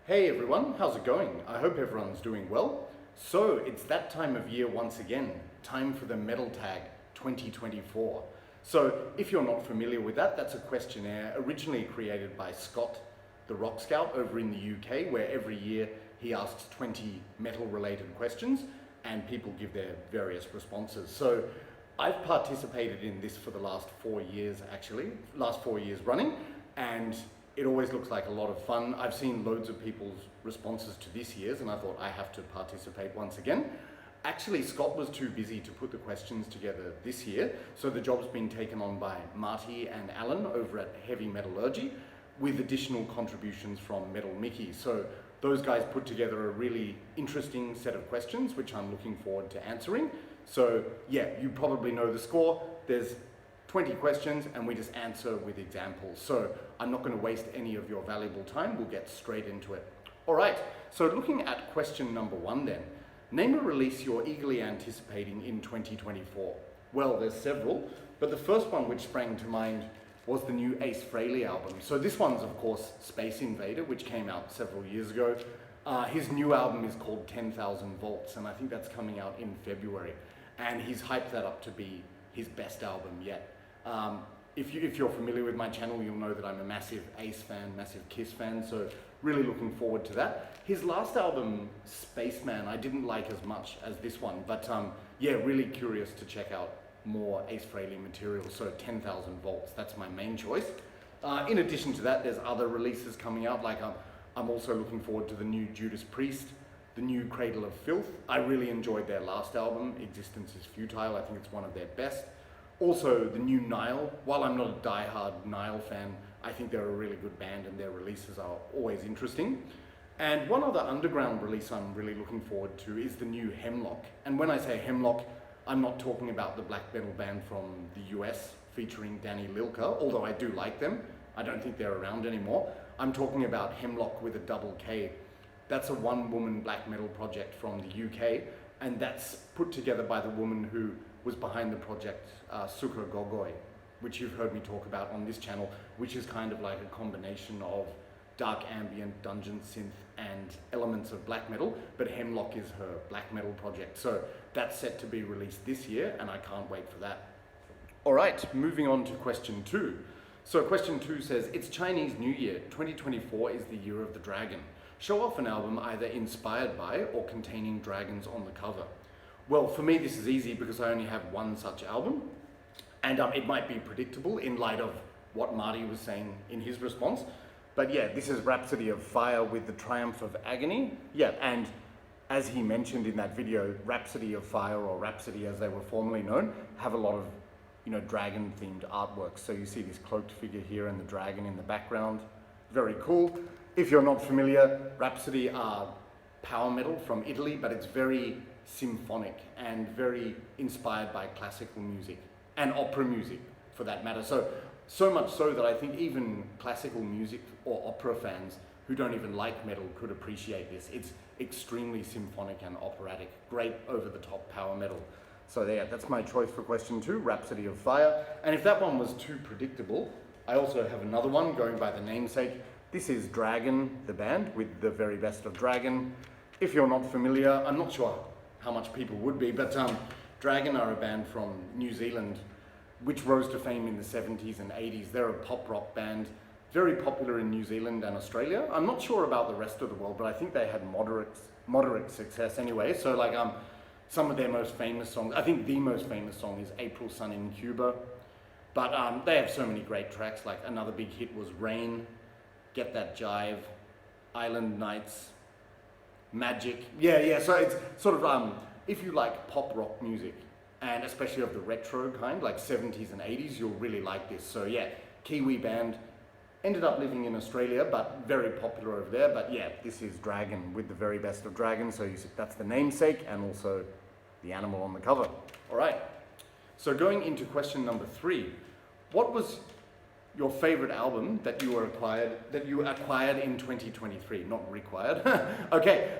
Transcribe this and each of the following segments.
Hey everyone, how's it going? I hope everyone's doing well. So it's that time of year once again, time for the Metal Tag 2024. So if you're not familiar with that, that's a questionnaire originally created by Scott, the Rock Scout over in the UK, where every year he asks 20 metal related questions and people give their various responses. So I've participated in this for the last 4 years running, and it always looks like a lot of fun. I've seen loads of people's responses to this year's and I thought I have to participate once again. Actually, Scott was too busy to put the questions together this year, so the job's been taken on by Marty and Alan over at Heavy Metallurgy with additional contributions from Metal Mickey. So those guys put together a really interesting set of questions, which I'm looking forward to answering. So yeah, you probably know the score. There's 20 questions and we just answer with examples. So I'm not going to waste any of your valuable time. We'll get straight into it. All right, so looking at question number 1 then. Name a release you're eagerly anticipating in 2024. Well, there's several, but the first one which sprang to mind was the new Ace Frehley album. So this one's of course Space Invader, which came out several years ago. His new album is called 10,000 Volts, and I think that's coming out in February. And he's hyped that up to be his best album yet. If you're familiar with my channel, you'll know that I'm a massive Ace fan, massive Kiss fan, so really looking forward to that. His last album, Spaceman, I didn't like as much as this one, but yeah, really curious to check out more Ace Frehley material, so 10,000 Volts, that's my main choice. In addition to that, there's other releases coming out, like I'm also looking forward to the new Judas Priest, the new Cradle of Filth. I really enjoyed their last album, Existence is Futile. I think it's one of their best. Also, the new Nile. While I'm not a die-hard Nile fan, I think they're a really good band and their releases are always interesting. And one other underground release I'm really looking forward to is the new Hemlock. And when I say Hemlock, I'm not talking about the black metal band from the US featuring Danny Lilka, although I do like them. I don't think they're around anymore. I'm talking about Hemlock with a double K. That's a one-woman black metal project from the UK, and that's put together by the woman who was behind the project Sugoy, which you've heard me talk about on this channel, which is kind of like a combination of dark ambient, dungeon synth, and elements of black metal, but Hemlock is her black metal project. So that's set to be released this year, and I can't wait for that. All right, moving on to question 2. So question 2 says, it's Chinese New Year, 2024 is the year of the dragon. Show off an album either inspired by or containing dragons on the cover. Well, for me, this is easy because I only have one such album, and it might be predictable in light of what Marty was saying in his response. But yeah, this is Rhapsody of Fire with the Triumph of Agony. Yeah, and as he mentioned in that video, Rhapsody of Fire, or Rhapsody as they were formerly known, have a lot of, dragon-themed artwork. So you see this cloaked figure here and the dragon in the background. Very cool. If you're not familiar, Rhapsody are power metal from Italy, but it's very symphonic and very inspired by classical music and opera music for that matter. So much so that I think even classical music or opera fans who don't even like metal could appreciate this. It's extremely symphonic and operatic, great over-the-top power metal. So yeah, that's my choice for question 2, Rhapsody of Fire. And if that one was too predictable, I also have another one going by the namesake. This is Dragon, the band, with the very best of Dragon. If you're not familiar, I'm not sure how much people would be, but Dragon are a band from New Zealand which rose to fame in the 70s and 80s. They're a pop rock band, very popular in New Zealand and Australia. I'm not sure about the rest of the world, but I think they had moderate success anyway. So like some of their most famous songs, I think the most famous song is April Sun in Cuba, but they have so many great tracks. Like another big hit was Rain, Get That Jive, Island Nights, Magic. Yeah, so it's sort of, if you like pop rock music, and especially of the retro kind, like 70s and 80s, you'll really like this. So yeah, Kiwi band, ended up living in Australia, but very popular over there. But yeah, this is Dragon with the very best of Dragon. So that's the namesake and also the animal on the cover. All right, so going into question number 3, what was your favorite album that you acquired in 2023? Not required. Okay,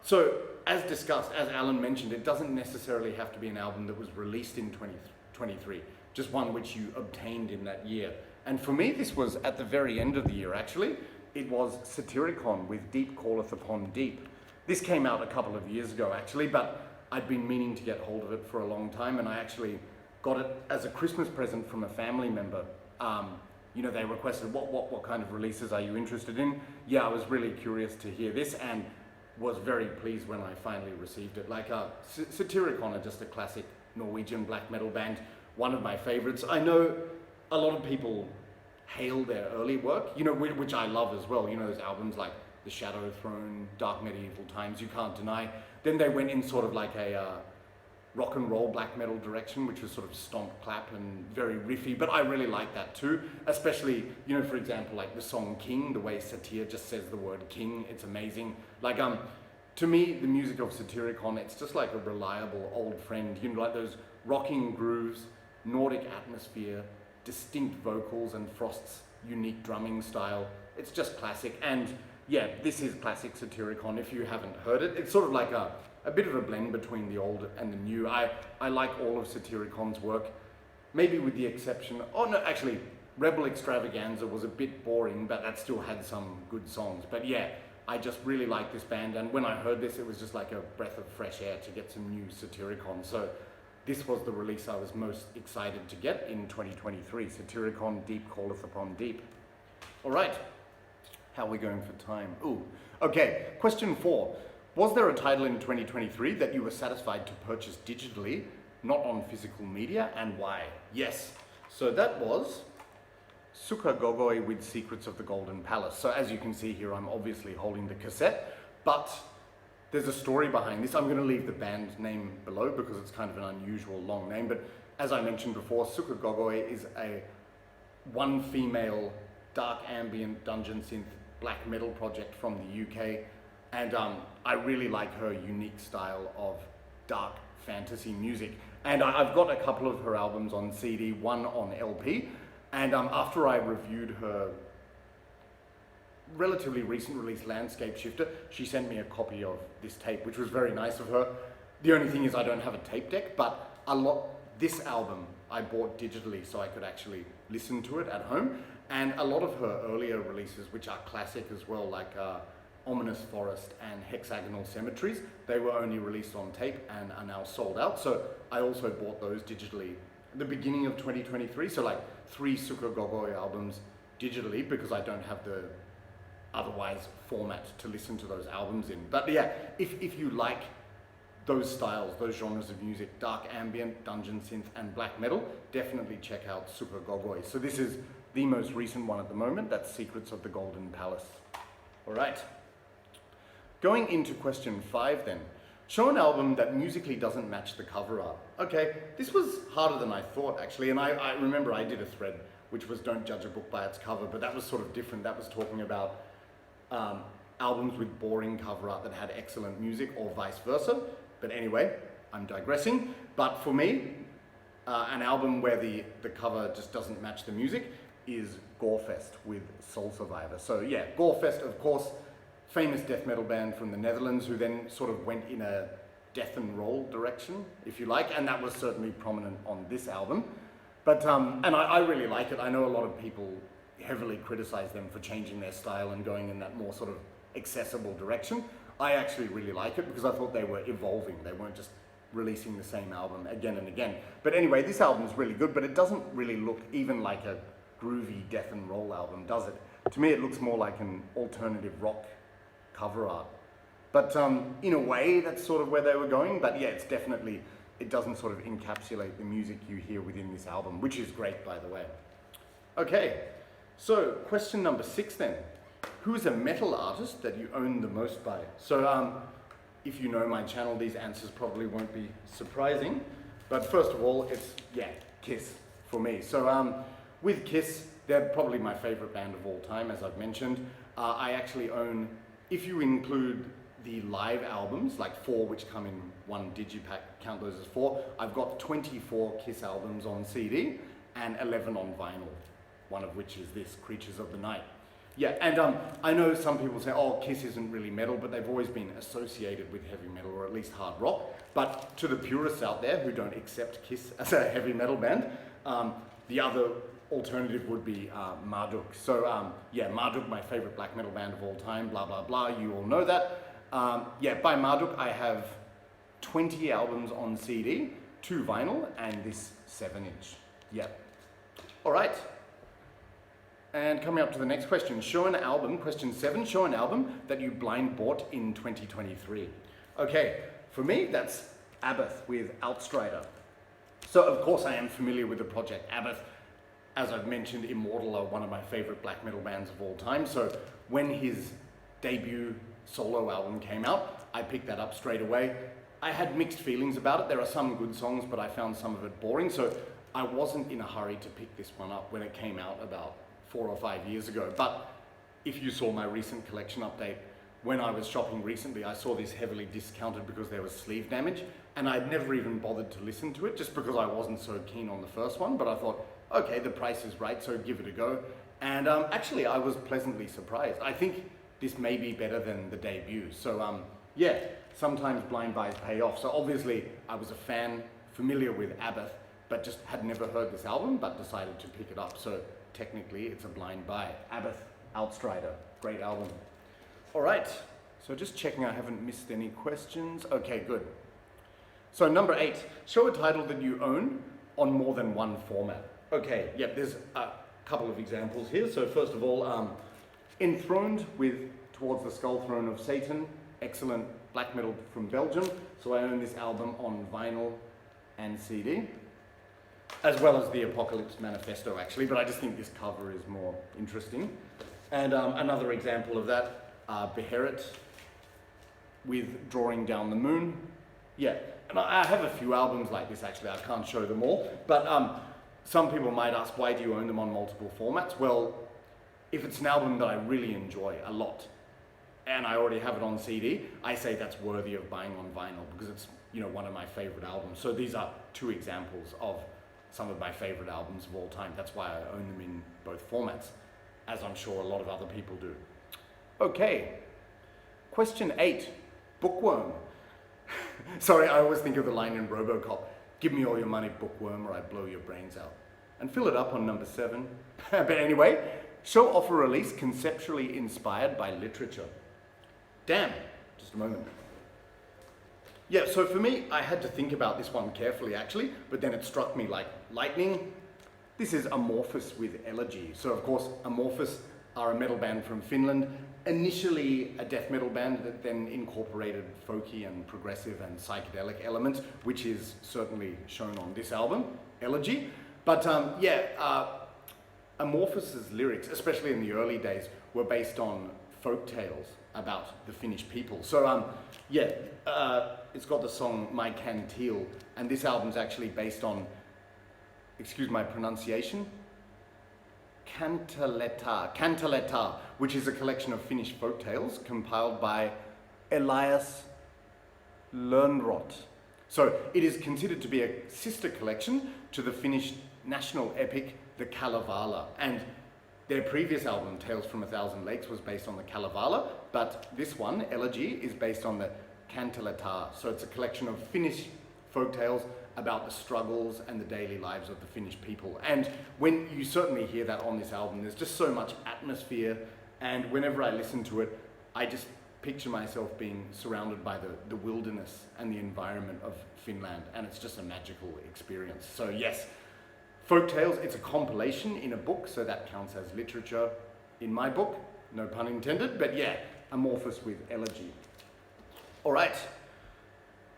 so as discussed, as Alan mentioned, it doesn't necessarily have to be an album that was released in 2023, just one which you obtained in that year. And for me, this was at the very end of the year, actually. it was Satyricon with Deep Calleth Upon Deep. This came out a couple of years ago actually, but I'd been meaning to get hold of it for a long time, and I actually got it as a Christmas present from a family member. You know, they requested, what kind of releases are you interested in? Yeah, I was really curious to hear this, and was very pleased when I finally received it. Like, Satyricon are just a classic Norwegian black metal band, one of my favorites. I know a lot of people hail their early work, you know, which I love as well. You know, those albums like The Shadow Throne, Dark Medieval Times, You Can't Deny. Then they went in sort of like a rock and roll black metal direction, which was sort of stomp, clap, and very riffy, but I really like that too, especially, you know, for example, like the song King, the way Satyr just says the word king, it's amazing. Like, to me, the music of Satyricon, it's just like a reliable old friend, you know, like those rocking grooves, Nordic atmosphere, distinct vocals, and Frost's unique drumming style. It's just classic, and yeah, this is classic Satyricon if you haven't heard it. It's sort of like a bit of a blend between the old and the new. I like all of Satyricon's work, maybe with the exception, oh no, actually, Rebel Extravaganza was a bit boring, but that still had some good songs. But yeah, I just really like this band, and when I heard this, it was just like a breath of fresh air to get some new Satyricon. So this was the release I was most excited to get in 2023, Satyricon Deep Calleth Upon Deep. All right, how are we going for time? Ooh, okay, question 4. Was there a title in 2023 that you were satisfied to purchase digitally, not on physical media, and why? Yes. So that was Sugoy with Secrets of the Golden Palace. So as you can see here, I'm obviously holding the cassette, but there's a story behind this. I'm going to leave the band name below because it's kind of an unusual long name, but as I mentioned before, Sugoy is a one female dark ambient dungeon synth black metal project from the UK. And I really like her unique style of dark fantasy music. And I've got a couple of her albums on CD, one on LP. And after I reviewed her relatively recent release, Landscape Shifter, she sent me a copy of this tape, which was very nice of her. The only thing is I don't have a tape deck, but this album I bought digitally so I could actually listen to it at home. And a lot of her earlier releases, which are classic as well, like Ominous Forest and Hexagonal Cemeteries, they were only released on tape and are now sold out. So I also bought those digitally at the beginning of 2023. So like 3 Sugoy albums digitally because I don't have the otherwise format to listen to those albums in. But yeah, if you like those styles, those genres of music, dark ambient, dungeon synth, and black metal, definitely check out Sugoy. So this is the most recent one at the moment. That's Secrets of the Golden Palace. All right. Going into question 5 then. Show an album that musically doesn't match the cover art. Okay, this was harder than I thought actually, and I remember I did a thread which was don't judge a book by its cover, but that was sort of different. That was talking about albums with boring cover art that had excellent music or vice versa. But anyway, I'm digressing. But for me, an album where the cover just doesn't match the music is Gore Fest with Soul Survivor. So yeah, Gore Fest, of course, famous death metal band from the Netherlands who then sort of went in a death and roll direction, if you like, and that was certainly prominent on this album. But, and I really like it. I know a lot of people heavily criticize them for changing their style and going in that more sort of accessible direction. I actually really like it because I thought they were evolving. They weren't just releasing the same album again and again. But anyway, this album is really good, but it doesn't really look even like a groovy death and roll album, does it? To me, it looks more like an alternative rock cover art. But in a way, that's sort of where they were going. But yeah, it's definitely, it doesn't sort of encapsulate the music you hear within this album, which is great, by the way. Okay, so question number 6 then. Who is a metal artist that you own the most by? So if you know my channel, these answers probably won't be surprising. But first of all, it's, yeah, Kiss for me. So with Kiss, they're probably my favorite band of all time, as I've mentioned. I actually own, if you include the live albums, like 4 which come in one digipack, count those as 4, I've got 24 Kiss albums on CD and 11 on vinyl, one of which is this, Creatures of the Night. Yeah, and I know some people say, oh, Kiss isn't really metal, but they've always been associated with heavy metal, or at least hard rock. But to the purists out there who don't accept Kiss as a heavy metal band, the other alternative would be Marduk. So yeah, Marduk, my favorite black metal band of all time, blah, blah, blah, you all know that. Yeah, by Marduk I have 20 albums on CD, 2 vinyl, and this 7-inch. Yeah. All right. And coming up to the next question, show an album, question 7, show an album that you blind bought in 2023. Okay, for me, that's Abath with Outstrider. So of course I am familiar with the project Abath. As I've mentioned, Immortal are one of my favorite black metal bands of all time. So when his debut solo album came out, I picked that up straight away. I had mixed feelings about it. There are some good songs, but I found some of it boring. So I wasn't in a hurry to pick this one up when it came out about 4 or 5 years ago. But if you saw my recent collection update, when I was shopping recently, I saw this heavily discounted because there was sleeve damage, and I'd never even bothered to listen to it just because I wasn't so keen on the first one. But I thought, okay, the price is right, so give it a go. And actually, I was pleasantly surprised. I think this may be better than the debut. So yeah, sometimes blind buys pay off. So obviously, I was a fan, familiar with Abath, but just had never heard this album, but decided to pick it up. So technically, it's a blind buy. Abath, Outstrider, great album. All right, so just checking I haven't missed any questions. Okay, good. So number 8, show a title that you own on more than one format. Okay, yep, there's a couple of examples here. So first of all, Enthroned with Towards the Skull Throne of Satan, excellent black metal from Belgium. So I own this album on vinyl and CD, as well as the Apocalypse Manifesto actually, but I just think this cover is more interesting. And another example of that, Beherit with Drawing Down the Moon. Yeah, and I have a few albums like this actually, I can't show them all, but some people might ask, why do you own them on multiple formats? Well, if it's an album that I really enjoy a lot, and I already have it on CD, I say that's worthy of buying on vinyl because it's, you know, one of my favorite albums. So these are 2 examples of some of my favorite albums of all time. That's why I own them in both formats, as I'm sure a lot of other people do. Okay, question 8, Bookworm. Sorry, I always think of the line in RoboCop, give me all your money, bookworm, or I blow your brains out. And fill it up on number 7. But anyway, show off a release conceptually inspired by literature. Damn, just a moment. Yeah, so for me, I had to think about this one carefully actually, but then it struck me like lightning. This is Amorphus with Elegy. So of course, Amorphus are a metal band from Finland, initially a death metal band that then incorporated folky and progressive and psychedelic elements, which is certainly shown on this album, Elegy. But Amorphus's lyrics, especially in the early days, were based on folk tales about the Finnish people. So it's got the song My Cantil, and this album's actually based on, excuse my pronunciation, Cantaletta, which is a collection of Finnish folk tales compiled by Elias Lönnrot. So it is considered to be a sister collection to the Finnish national epic, the Kalevala. And their previous album, Tales from a Thousand Lakes, was based on the Kalevala, but this one, Elegy, is based on the Cantaletta. So it's a collection of Finnish folk tales about the struggles and the daily lives of the Finnish people. And when you certainly hear that on this album, there's just so much atmosphere, and whenever I listen to it, I just picture myself being surrounded by the wilderness and the environment of Finland, and it's just a magical experience. So yes, folk tales, it's a compilation in a book, so that counts as literature in my book, no pun intended, but yeah, Amorphous with Elegy. All right,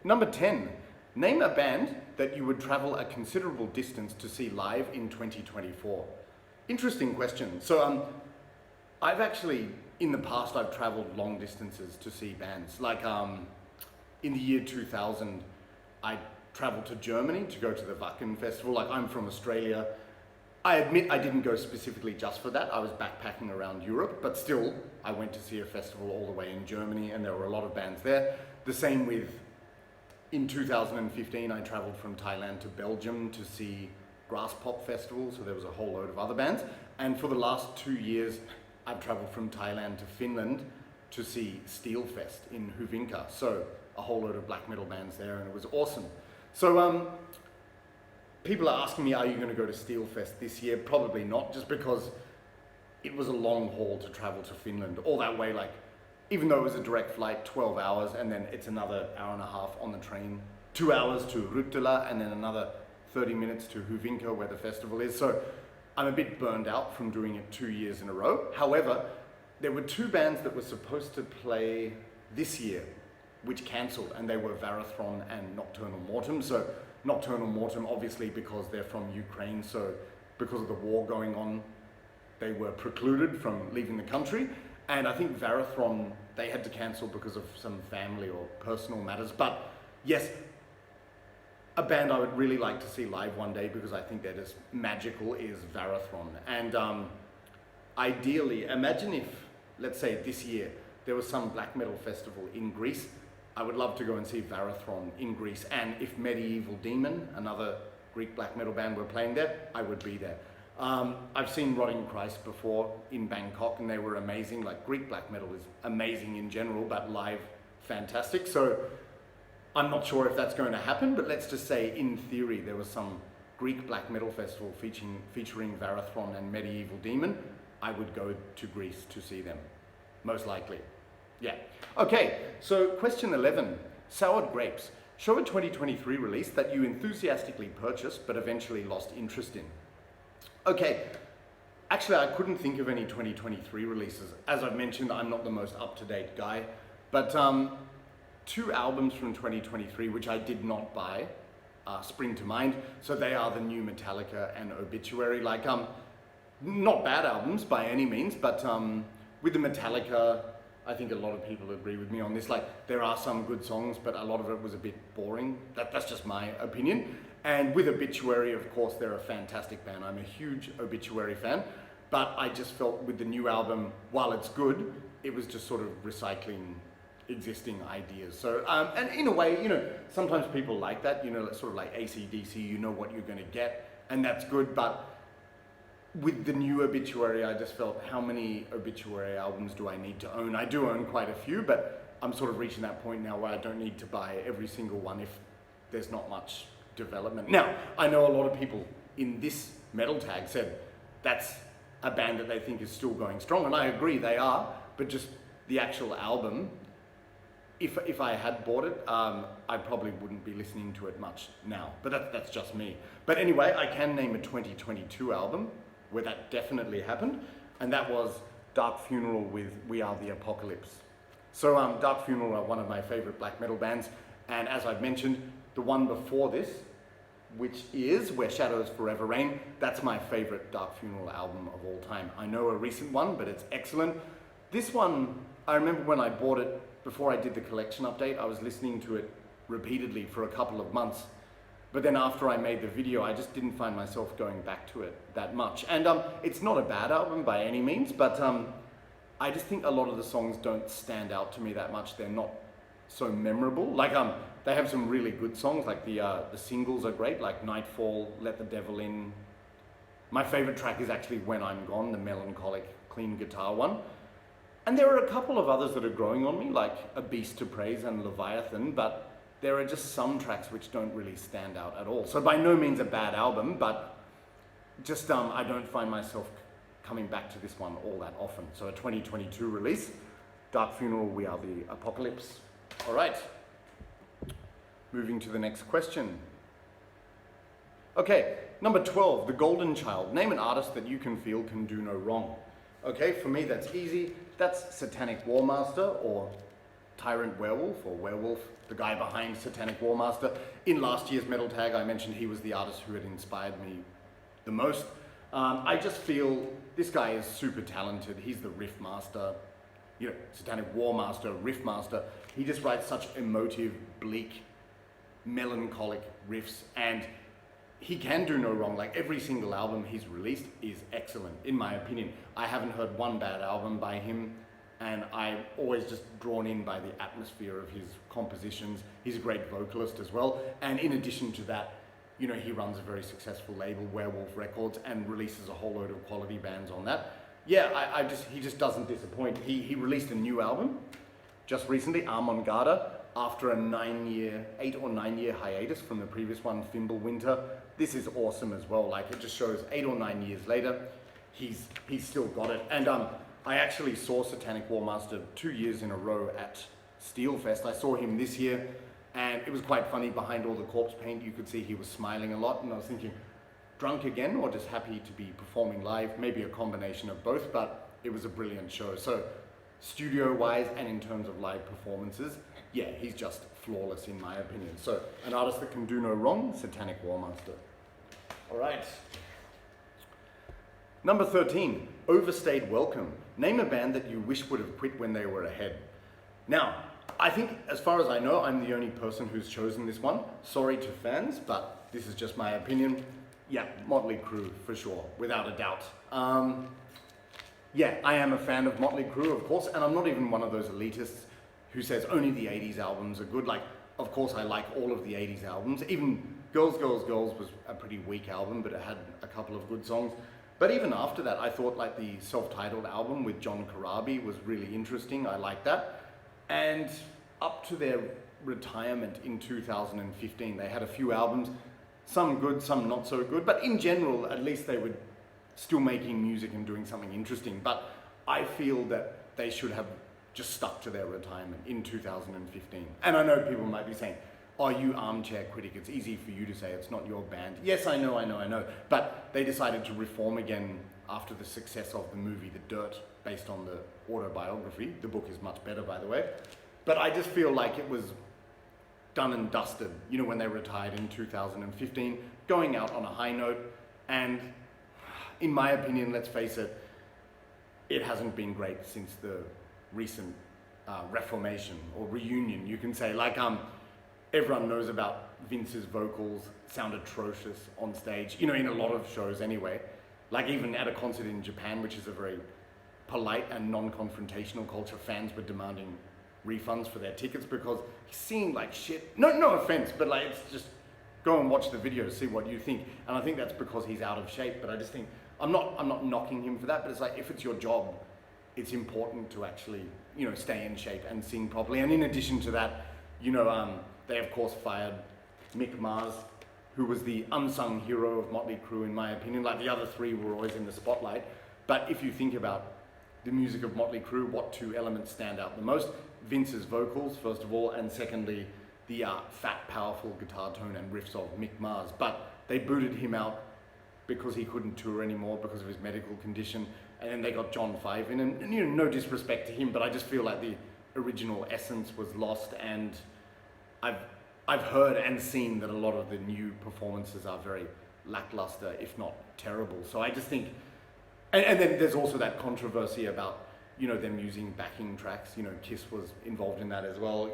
number 10. Name a band that you would travel a considerable distance to see live in 2024. Interesting question. So I've actually, in the past, I've traveled long distances to see bands. Like in the year 2000, I traveled to Germany to go to the Wacken Festival. Like, I'm from Australia. I admit I didn't go specifically just for that. I was backpacking around Europe, but still, I went to see a festival all the way in Germany, and there were a lot of bands there. The same with, in 2015, I traveled from Thailand to Belgium to see Grass Pop Festival, so there was a whole load of other bands. And for the last 2 years, I've traveled from Thailand to Finland to see Steel Fest in Hyvinkää. So a whole load of black metal bands there, and it was awesome. So people are asking me, are you going to go to Steelfest this year? Probably not, just because it was a long haul to travel to Finland, all that way, like, even though it was a direct flight, 12 hours, and then it's another hour and a half on the train, 2 hours to Ruttula, and then another 30 minutes to Hyvinkää, where the festival is. So I'm a bit burned out from doing it 2 years in a row. However, there were two bands that were supposed to play this year, which cancelled, and they were Varathron and Nocturnal Mortem. So Nocturnal Mortem, obviously, because they're from Ukraine, so because of the war going on, they were precluded from leaving the country. And I think Varathron, they had to cancel because of some family or personal matters. But yes, a band I would really like to see live one day, because I think they're just magical, is Varathron. And ideally, imagine if, let's say this year, there was some black metal festival in Greece. I would love to go and see Varathron in Greece. And if Medieval Demon, another Greek black metal band, were playing there, I would be there. I've seen Rotting Christ before in Bangkok, and they were amazing. Like, Greek black metal is amazing in general, but live, fantastic. So I'm not sure if that's going to happen, but let's just say in theory there was some Greek black metal festival featuring Varathron and Medieval Demon. I would go to Greece to see them, most likely. Yeah. Okay, so question 11, Soured Grapes. Show a 2023 release that you enthusiastically purchased but eventually lost interest in. Okay, actually I couldn't think of any 2023 releases. As I've mentioned, I'm not the most up-to-date guy, but two albums from 2023 which I did not buy spring to mind. So they are the new Metallica and Obituary. Like, not bad albums by any means, but with the Metallica, I think a lot of people agree with me on this. Like, there are some good songs, but a lot of it was a bit boring. That's just my opinion. And with Obituary, of course, they're a fantastic band. I'm a huge Obituary fan, but I just felt with the new album, while it's good, it was just sort of recycling existing ideas. So, and in a way, you know, sometimes people like that, you know, sort of like AC/DC, you know what you're going to get, and that's good. But with the new Obituary, I just felt, how many Obituary albums do I need to own? I do own quite a few, but I'm sort of reaching that point now where I don't need to buy every single one if there's not much development. Now, I know a lot of people in this metal tag said that's a band that they think is still going strong, and I agree they are, but just the actual album, if I had bought it, I probably wouldn't be listening to it much now, but that's just me. But anyway, I can name a 2022 album where that definitely happened, and that was Dark Funeral with We Are the Apocalypse. So Dark Funeral are one of my favorite black metal bands, and as I've mentioned, the one before this, which is Where Shadows Forever Reign, that's my favorite Dark Funeral album of all time. I know a recent one, but it's excellent. This one, I remember when I bought it, before I did the collection update, I was listening to it repeatedly for a couple of months. But then after I made the video, I just didn't find myself going back to it that much. And it's not a bad album by any means, but I just think a lot of the songs don't stand out to me that much. They're not so memorable. Like, they have some really good songs, like the singles are great, like Nightfall, Let the Devil In. My favorite track is actually When I'm Gone, the melancholic, clean guitar one. And there are a couple of others that are growing on me, like A Beast to Praise and Leviathan, but there are just some tracks which don't really stand out at all. So by no means a bad album, but just I don't find myself coming back to this one all that often. So a 2022 release, Dark Funeral, We Are the Apocalypse. All right, moving to the next question. Okay, number 12, The Golden Child. Name an artist that you can feel can do no wrong. Okay, for me that's easy. That's Satanic Warmaster, or Tyrant Werewolf, or Werewolf, the guy behind Satanic Warmaster. In last year's Metal Tag, I mentioned he was the artist who had inspired me the most. I just feel this guy is super talented. He's the riff master, you know, Satanic Warmaster, riff master. He just writes such emotive, bleak, melancholic riffs, and he can do no wrong. Like, every single album he's released is excellent, in my opinion. I haven't heard one bad album by him, and I'm always just drawn in by the atmosphere of his compositions. He's a great vocalist as well, and in addition to that, you know, he runs a very successful label, Werewolf Records, and releases a whole load of quality bands on that. Yeah, he just doesn't disappoint. He released a new album just recently, Armon Garda. after a 8 or 9 year hiatus from the previous one, Thimble Winter. This is awesome as well. Like, it just shows 8 or 9 years later, he's still got it. And I actually saw Satanic Warmaster 2 years in a row at Steel Fest. I saw him this year, and it was quite funny. Behind all the corpse paint, you could see he was smiling a lot, and I was thinking, drunk again or just happy to be performing live? Maybe a combination of both, but it was a brilliant show. So studio-wise and in terms of live performances, yeah, he's just flawless in my opinion. So an artist that can do no wrong, Satanic Warmaster. All right. Number 13, Overstayed Welcome. Name a band that you wish would have quit when they were ahead. Now, I think, as far as I know, I'm the only person who's chosen this one. Sorry to fans, but this is just my opinion. Yeah, Motley Crue, for sure, without a doubt. Yeah, I am a fan of Motley Crue, of course, and I'm not even one of those elitists who says only the 80s albums are good. Like, of course, I like all of the 80s albums. Even Girls, Girls, Girls was a pretty weak album, but it had a couple of good songs. But even after that, I thought like the self-titled album with John Corabi was really interesting. I liked that. And up to their retirement in 2015, they had a few albums, some good, some not so good. But in general, at least they were still making music and doing something interesting. But I feel that they should have just stuck to their retirement in 2015. And I know people might be saying, oh, you armchair critic, it's easy for you to say, it's not your band. Yes, I know. But they decided to reform again after the success of the movie The Dirt, based on the autobiography. The book is much better, by the way. But I just feel like it was done and dusted, you know, when they retired in 2015, going out on a high note. And in my opinion, let's face it, it hasn't been great since the recent reformation or reunion, you can say. Like, everyone knows about Vince's vocals sound atrocious on stage, you know, in a lot of shows anyway. Like, even at a concert in Japan, which is a very polite and non-confrontational culture, fans were demanding refunds for their tickets because he seemed like shit. No offense, but like, it's just, go and watch the video, see what you think. And I think that's because he's out of shape. But I just think, I'm not knocking him for that, but it's like, if it's your job, it's important to actually, you know, stay in shape and sing properly. And in addition to that, you know, they of course fired Mick Mars, who was the unsung hero of Motley Crue in my opinion. Like, the other three were always in the spotlight. But if you think about the music of Motley Crue, what two elements stand out the most? Vince's vocals, first of all, and secondly, the fat, powerful guitar tone and riffs of Mick Mars. But they booted him out because he couldn't tour anymore because of his medical condition. And then they got John Five in, and you know, no disrespect to him, but I just feel like the original essence was lost. And I've heard and seen that a lot of the new performances are very lackluster, if not terrible. So I just think, and then there's also that controversy about, you know, them using backing tracks. You know, Kiss was involved in that as well.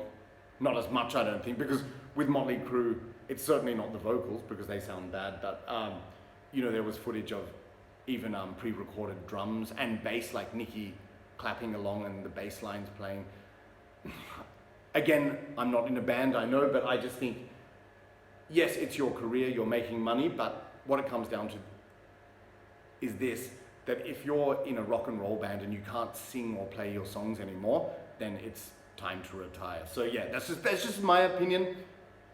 Not as much, I don't think, because with Motley Crue, it's certainly not the vocals because they sound bad, but you know, there was footage of even pre-recorded drums and bass, like Nicky clapping along and the bass lines playing. Again, I'm not in a band, I know, but I just think, yes, it's your career, you're making money, but what it comes down to is this, that if you're in a rock and roll band and you can't sing or play your songs anymore, then it's time to retire. So yeah, that's just my opinion.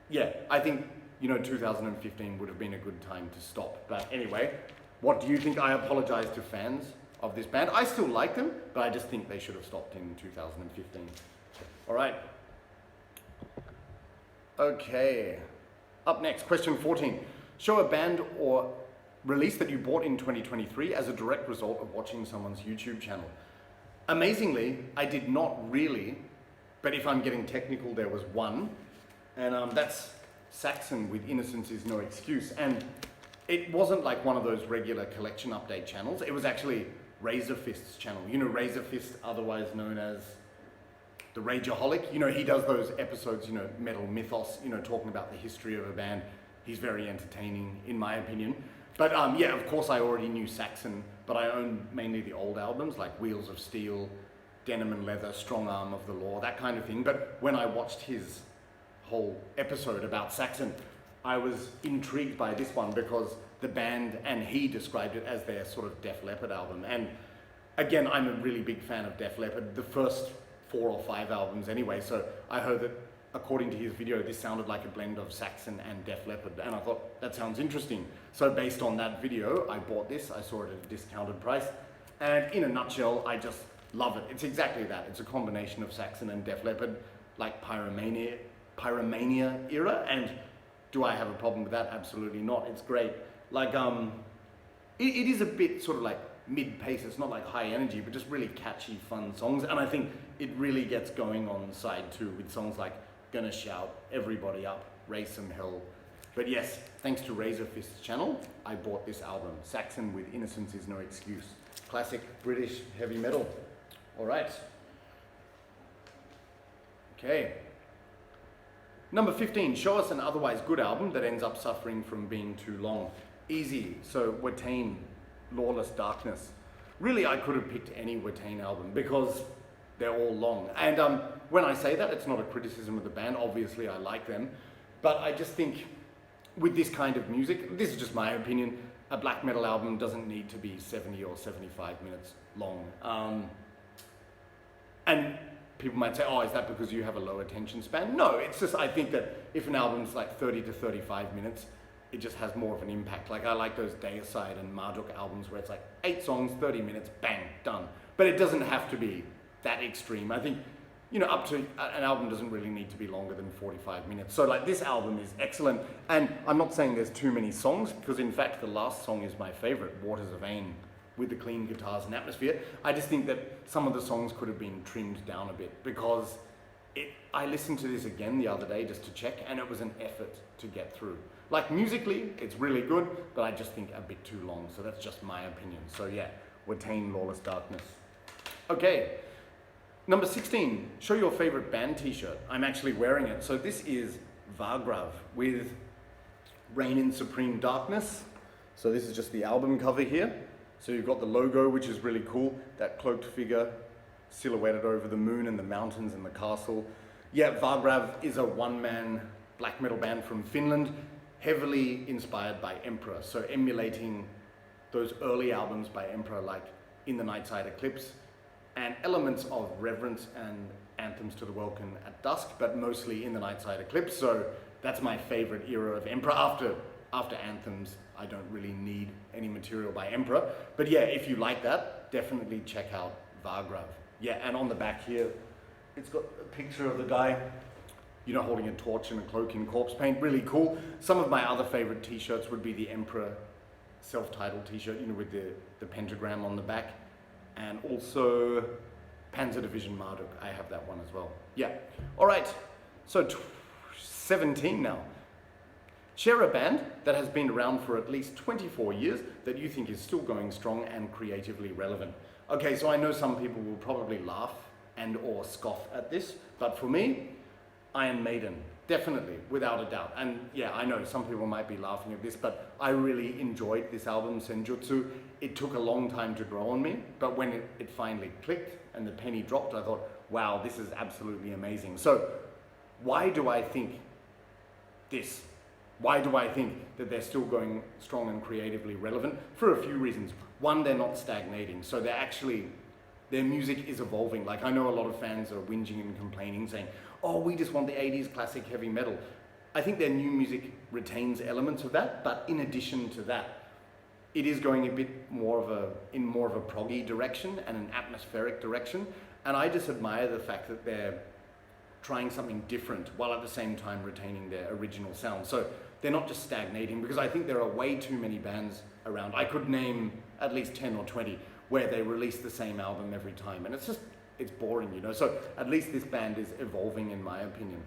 Yeah, I think, you know, 2015 would have been a good time to stop. But anyway, what do you think? I apologize to fans of this band. I still like them, but I just think they should have stopped in 2015. All right. Okay. Up next, question 14. Show a band or release that you bought in 2023 as a direct result of watching someone's YouTube channel. Amazingly, I did not really, but if I'm getting technical, there was one, and that's Saxon with Innocence Is No Excuse. And it wasn't like one of those regular collection update channels. It was actually Razorfist's channel. You know, Razorfist, otherwise known as the Rageaholic. You know, he does those episodes, you know, Metal Mythos, you know, talking about the history of a band. He's very entertaining, in my opinion. But yeah, of course I already knew Saxon, but I own mainly the old albums like Wheels of Steel, Denim and Leather, Strong Arm of the Law, that kind of thing. But when I watched his whole episode about Saxon, I was intrigued by this one because the band and he described it as their sort of Def Leppard album. And again, I'm a really big fan of Def Leppard, the first 4 or 5 albums anyway. So I heard that according to his video, this sounded like a blend of Saxon and Def Leppard, and I thought, that sounds interesting. So based on that video, I bought this. I saw it at a discounted price, and in a nutshell, I just love it. It's exactly that. It's a combination of Saxon and Def Leppard, like Pyromania era, and do I have a problem with that? Absolutely not. It's great. Like, it is a bit sort of like mid-pace. It's not like high energy, but just really catchy, fun songs, and I think it really gets going on side 2 with songs like Gonna Shout, Everybody Up, Raise Some Hell. But yes, thanks to Razor Fist's channel, I bought this album, Saxon with Innocence Is No Excuse. Classic British heavy metal. All right. Okay. Number 15, show us an otherwise good album that ends up suffering from being too long. Easy, so Watain, Lawless Darkness. Really, I could have picked any Watain album because they're all long. And when I say that, it's not a criticism of the band. Obviously, I like them. But I just think with this kind of music, this is just my opinion, a black metal album doesn't need to be 70 or 75 minutes long. And people might say, oh, is that because you have a low attention span? No, it's just, I think that if an album's like 30 to 35 minutes, it just has more of an impact. Like I like those Deicide and Marduk albums where it's like 8 songs, 30 minutes, bang, done. But it doesn't have to be that extreme. I think, you know, up to an album doesn't really need to be longer than 45 minutes. So like this album is excellent. And I'm not saying there's too many songs, because in fact the last song is my favorite, Waters of Ain, with the clean guitars and atmosphere. I just think that some of the songs could have been trimmed down a bit, because I listened to this again the other day just to check, and it was an effort to get through. Like musically, it's really good, but I just think a bit too long. So that's just my opinion. So yeah, Watain, Lawless Darkness. Okay, number 16, show your favorite band t-shirt. I'm actually wearing it. So this is Vrav with Reign in Supreme Darkness. So this is just the album cover here. So you've got the logo, which is really cool. That cloaked figure silhouetted over the moon and the mountains and the castle. Yeah, Vrav is a one-man black metal band from Finland, heavily inspired by Emperor. So emulating those early albums by Emperor, like In the Nightside Eclipse, and elements of Reverence and Anthems to the Welkin at Dusk, but mostly In the Nightside Eclipse. So that's my favorite era of Emperor. After Anthems, I don't really need any material by Emperor. But yeah, if you like that, definitely check out Vrav. Yeah, and on the back here, it's got a picture of the guy, you know, holding a torch and a cloak in corpse paint. Really cool. Some of my other favorite t-shirts would be the Emperor self-titled t-shirt, you know, with the pentagram on the back. And also Panzer Division Marduk. I have that one as well. Yeah. All right. So 17 now. Share a band that has been around for at least 24 years that you think is still going strong and creatively relevant. Okay, so I know some people will probably laugh and or scoff at this, but for me, Iron Maiden, definitely, without a doubt. And yeah, I know some people might be laughing at this, but I really enjoyed this album, Senjutsu. It took a long time to grow on me, but when it finally clicked and the penny dropped, I thought, wow, this is absolutely amazing. So why do I think this? Why do I think that they're still going strong and creatively relevant? For a few reasons. One, they're not stagnating. So their music is evolving. Like I know a lot of fans are whinging and complaining, saying, oh, we just want the 80s classic heavy metal. I think their new music retains elements of that, but in addition to that, it is going a bit in more of a proggy direction and an atmospheric direction. And I just admire the fact that they're trying something different while at the same time retaining their original sound. So they're not just stagnating, because I think there are way too many bands around. I could name at least 10 or 20 where they release the same album every time, and it's boring, you know. So at least this band is evolving, in my opinion.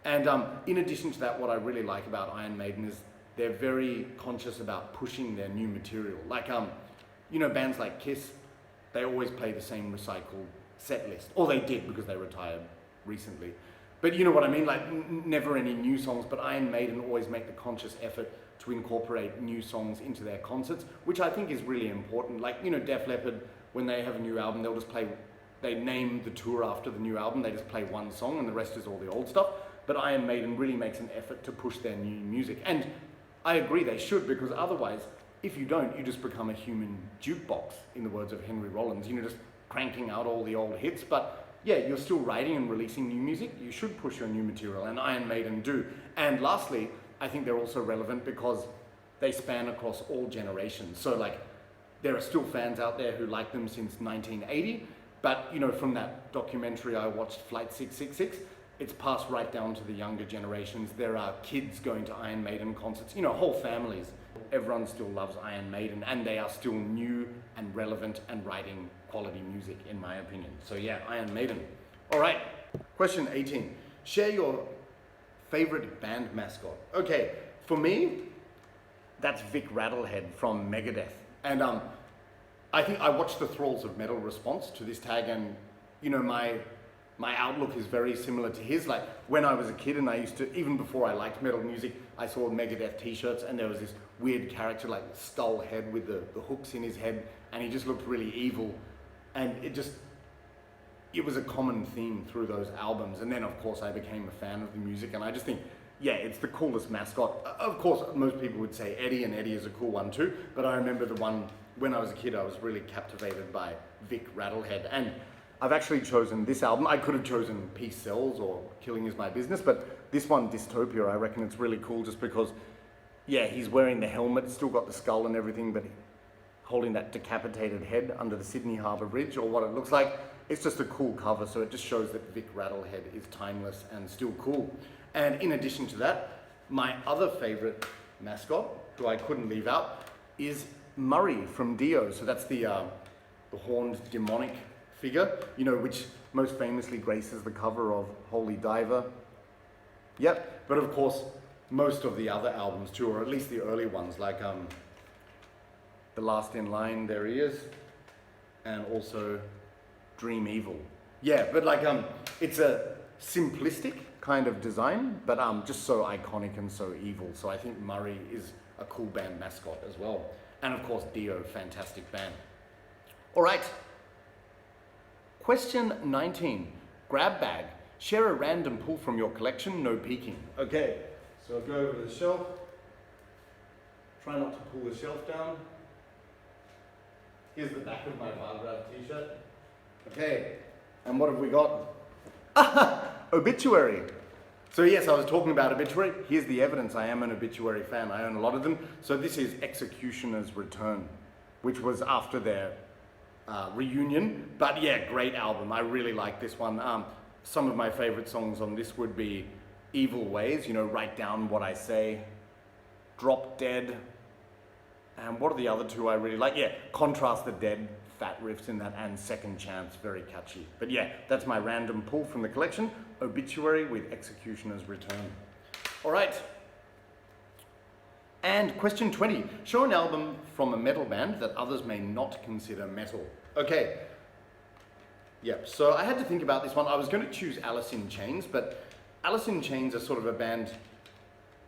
And in addition to that, what I really like about Iron Maiden is they're very conscious about pushing their new material. Like, you know, bands like Kiss, they always play the same recycled set list, or they did because they retired recently. But you know what I mean, like never any new songs, but Iron Maiden always make the conscious effort to incorporate new songs into their concerts, which I think is really important. Like, you know, Def Leppard, when they have a new album, they'll just play, they name the tour after the new album, they just play one song and the rest is all the old stuff. But Iron Maiden really makes an effort to push their new music. And I agree they should, because otherwise, if you don't, you just become a human jukebox, in the words of Henry Rollins, you know, just cranking out all the old hits. But yeah, you're still writing and releasing new music, you should push your new material, and Iron Maiden do. And lastly, I think they're also relevant because they span across all generations. So like, there are still fans out there who like them since 1980, but you know, from that documentary I watched, Flight 666, it's passed right down to the younger generations. There are kids going to Iron Maiden concerts, you know, whole families. Everyone still loves Iron Maiden, and they are still new and relevant and writing quality music, in my opinion. So yeah, Iron Maiden. All right, question 18. Share your favorite band mascot. Okay, for me, that's Vic Rattlehead from Megadeth. And I think I watched the Thralls of Metal response to this tag, and you know, my outlook is very similar to his. Like, when I was a kid and I used to, even before I liked metal music, I saw Megadeth t-shirts, and there was this weird character, like skull head with the hooks in his head, and he just looked really evil. And it was a common theme through those albums. And then of course I became a fan of the music, and I just think, yeah, it's the coolest mascot. Of course, most people would say Eddie, and Eddie is a cool one too, but I remember the one, when I was a kid, I was really captivated by Vic Rattlehead. And I've actually chosen this album. I could have chosen Peace Sells or Killing Is My Business, but this one, Dystopia, I reckon it's really cool just because, yeah, he's wearing the helmet, still got the skull and everything, but holding that decapitated head under the Sydney Harbour Bridge, or what it looks like. It's just a cool cover, so it just shows that Vic Rattlehead is timeless and still cool. And in addition to that, my other favourite mascot, who I couldn't leave out, is Murray from Dio. So that's the horned demonic figure, you know, which most famously graces the cover of Holy Diver. Yep, but of course, most of the other albums too, or at least the early ones, like The Last in Line, there he is, and also Dream Evil. Yeah, but like, it's a simplistic kind of design, but just so iconic and so evil. So I think Murray is a cool band mascot as well. And of course, Dio, fantastic band. All right. Question 19, grab bag. Share a random pull from your collection, no peeking. Okay, so I'll go over to the shelf. Try not to pull the shelf down. Here's the back of my Vrav t-shirt. Okay, and what have we got? Obituary. So yes, I was talking about Obituary. Here's the evidence. I am an Obituary fan. I own a lot of them. So this is Executioner's Return, which was after their reunion. But yeah, great album. I really like this one. Some of my favorite songs on this would be Evil Ways, you know, Write Down What I Say, Drop Dead, and what are the other two I really like? Yeah, Contrast the Dead, fat riffs in that, and Second Chance, very catchy. But yeah, that's my random pull from the collection, Obituary with Executioner's Return. All right. And question 20, show an album from a metal band that others may not consider metal. Okay. Yep, so I had to think about this one. I was going to choose Alice in Chains, but Alice in Chains are sort of a band,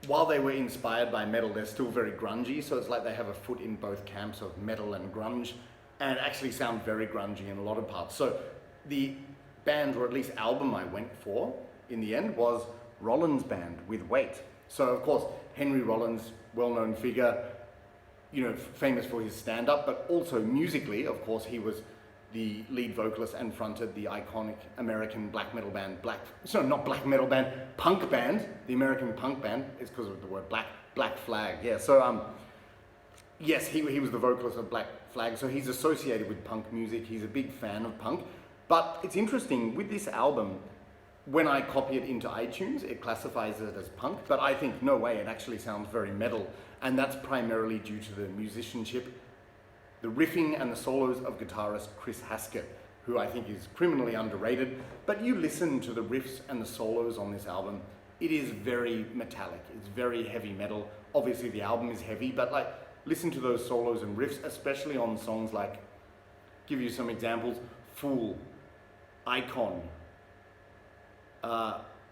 while they were inspired by metal, they're still very grungy, so it's like they have a foot in both camps of metal and grunge, and actually sound very grungy in a lot of parts. So the band, or at least album I went for, in the end, was Rollins' band with Weight. So of course, Henry Rollins, well-known figure, you know, famous for his stand-up, but also musically, of course, he was the lead vocalist and fronted the iconic American black metal band, punk band, the American punk band, it's because of the word Black Flag, yeah. So, yes, he was the vocalist of Black Flag, so he's associated with punk music, he's a big fan of punk. But it's interesting, with this album, when I copy it into iTunes, it classifies it as punk, but I think, no way, it actually sounds very metal, and that's primarily due to the musicianship, the riffing and the solos of guitarist Chris Haskett, who I think is criminally underrated. But you listen to the riffs and the solos on this album, it is very metallic, it's very heavy metal. Obviously the album is heavy, but like, listen to those solos and riffs, especially on songs like, give you some examples, Fool, Icon,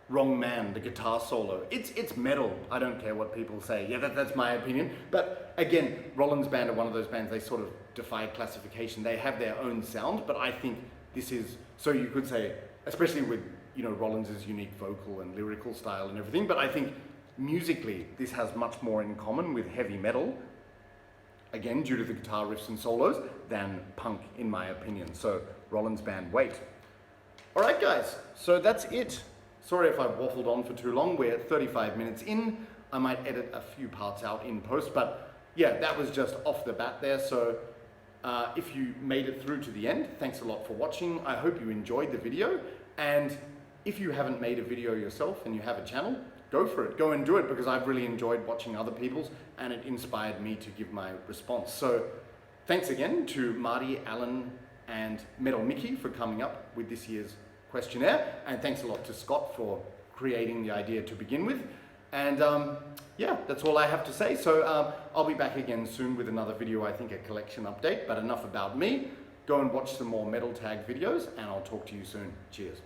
Wrong Man, the guitar solo. It's metal. I don't care what people say. Yeah, that's my opinion. But again, Rollins' band are one of those bands, they sort of defy classification. They have their own sound, but I think this is, so you could say, especially with, you know, Rollins' unique vocal and lyrical style and everything, but I think musically this has much more in common with heavy metal, again, due to the guitar riffs and solos, than punk, in my opinion. So Rollins' band, Weight. All right, guys, so that's it. Sorry if I've waffled on for too long. We're 35 minutes in. I might edit a few parts out in post, but yeah, that was just off the bat there. So if you made it through to the end, thanks a lot for watching. I hope you enjoyed the video. And if you haven't made a video yourself and you have a channel, go for it. Go and do it, because I've really enjoyed watching other people's and it inspired me to give my response. So thanks again to Marty, Alan, and Metal Mickey for coming up with this year's questionnaire. And thanks a lot to Scott for creating the idea to begin with. And yeah, that's all I have to say. So I'll be back again soon with another video, I think a collection update, but enough about me. Go and watch some more Metal Tag videos and I'll talk to you soon. Cheers.